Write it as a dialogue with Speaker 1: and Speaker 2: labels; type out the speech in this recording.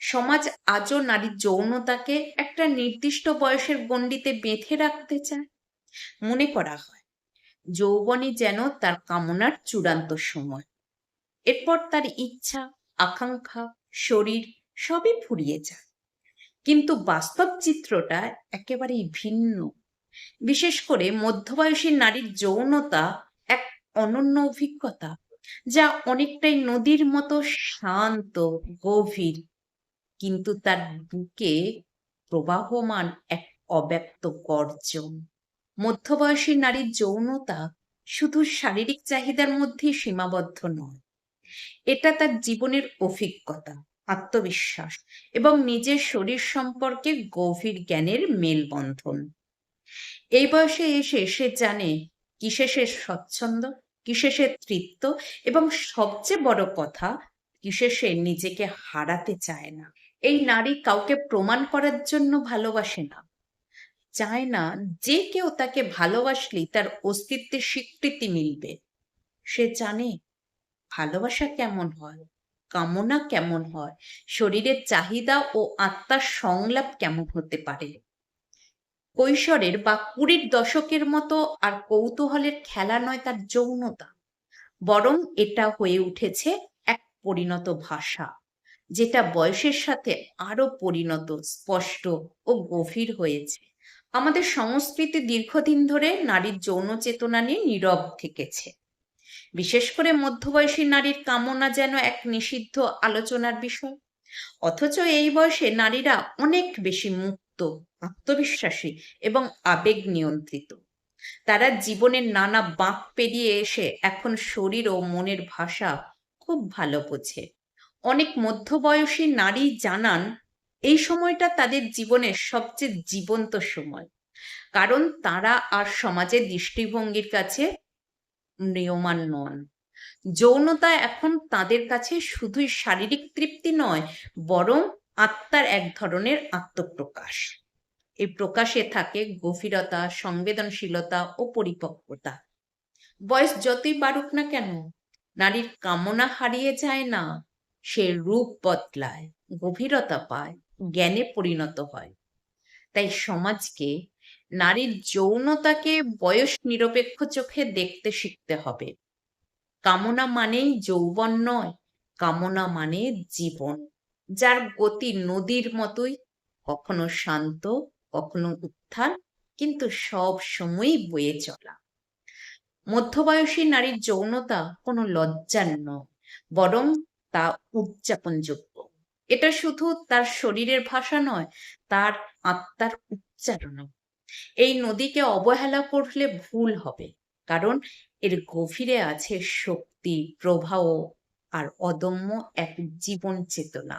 Speaker 1: সমাজ আজও নারীর যৌনতাকে একটা নির্দিষ্ট বয়সের গণ্ডিতে বেঁধে রাখতে চায়। মনে করা হয় যৌবনই যেন তার কামনার চূড়ান্ত সময়। এরপর তার ইচ্ছা, আকাঙ্ক্ষা, শরীর সবই ফুরিয়ে যায়। কিন্তু বাস্তব চিত্রটা একেবারেই ভিন্ন। বিশেষ করে মধ্যবয়সী নারীর যৌনতা এক অনন্য অভিজ্ঞতা, যা অনেকটাই নদীর মতো শান্ত, গভীর, কিন্তু তার বুকে প্রবাহমান এক অব্যক্ত গর্জন। মধ্যবয়সী নারীর যৌনতা শুধু শারীরিক চাহিদার মধ্যেই সীমাবদ্ধ নয়, এটা তার জীবনের অভিজ্ঞতা, আত্মবিশ্বাস এবং নিজের শরীর সম্পর্কে গভীর জ্ঞানের মেলবন্ধন। এই বয়সে এসে সে জানে কিসে সে স্বচ্ছন্দ, কিসে সে তৃপ্ত, এবং সবচেয়ে বড় কথা, কিসে সে নিজেকে হারাতে চায় না। এই নারী কাউকে প্রমাণ করার জন্য ভালোবাসে না, চায় না যে কেউ তাকে ভালোবাসলেই তার অস্তিত্বের স্বীকৃতি মিলবে। সে জানে ভালোবাসা কেমন হয়, কামনা কেমন হয়, শরীরের চাহিদা ও আত্মার সংলাপ কেমন হতে পারে। কৈশোরের বা 20-র দশকের মতো আর কৌতূহলের খেলা নয় তার যৌনতা, বরং এটা হয়ে উঠেছে এক পরিণত ভাষা, যেটা বয়সের সাথে আরো পরিণত, স্পষ্ট ও গভীর হয়েছে। আমাদের সংস্কৃতি দীর্ঘদিন ধরে নারীর যৌন চেতনা নিয়ে নীরব থেকেছে। বিশেষ করে মধ্যবয়সী নারীর কামনা যেন এক নিষিদ্ধ আলোচনার বিষয়। অথচ এই বয়সে নারীরা অনেক বেশি মুক্ত, আত্মবিশ্বাসী এবং আবেগ নিয়ন্ত্রিত। তারা জীবনের নানা বাঁক পেরিয়ে এসে এখন শরীর ও মনের ভাষা খুব ভালো বোঝে। অনেক মধ্যবয়সী নারী জানান এই সময়টা তাদের জীবনের সবচেয়ে জীবন্ত সময়, কারণ তারা আর সমাজের দৃষ্টিভঙ্গির কাছে ম্রিয়মাণ নন। যৌনতা এখন তাদের কাছে শুধুই শারীরিক তৃপ্তি নয়, বরং আত্মার এক ধরনের আত্মপ্রকাশ। এই প্রকাশে থাকে গভীরতা, সংবেদনশীলতা ও পরিপক্কতা। বয়স যতই বাড়ুক না কেন, নারীর কামনা হারিয়ে যায় না। সে রূপ বদলায়, গভীরতা পায়, জ্ঞানে পরিণত হয়। তাই সমাজকে নারীর যৌনতাকে বয়স নিরপেক্ষ চোখে দেখতে শিখতে হবে। কামনা মানেই যৌবন নয়, কামনা মানে জীবন, যার গতি নদীর মতোই, কখনো শান্ত, কখনো উত্থাল, কিন্তু সব সময়ই বয়ে চলা। মধ্যবয়সী নারীর যৌনতা কোনো লজ্জার নয়, বরং তা উদযাপনযোগ্য। এটা শুধু তার শরীরের ভাষা নয়, তার আত্মার উচ্চারণ। এই নদীকে অবহেলা করলে ভুল হবে, কারণ এর গভীরে আছে শক্তি, প্রবাহ আর অদম্য এক জীবন চেতনা।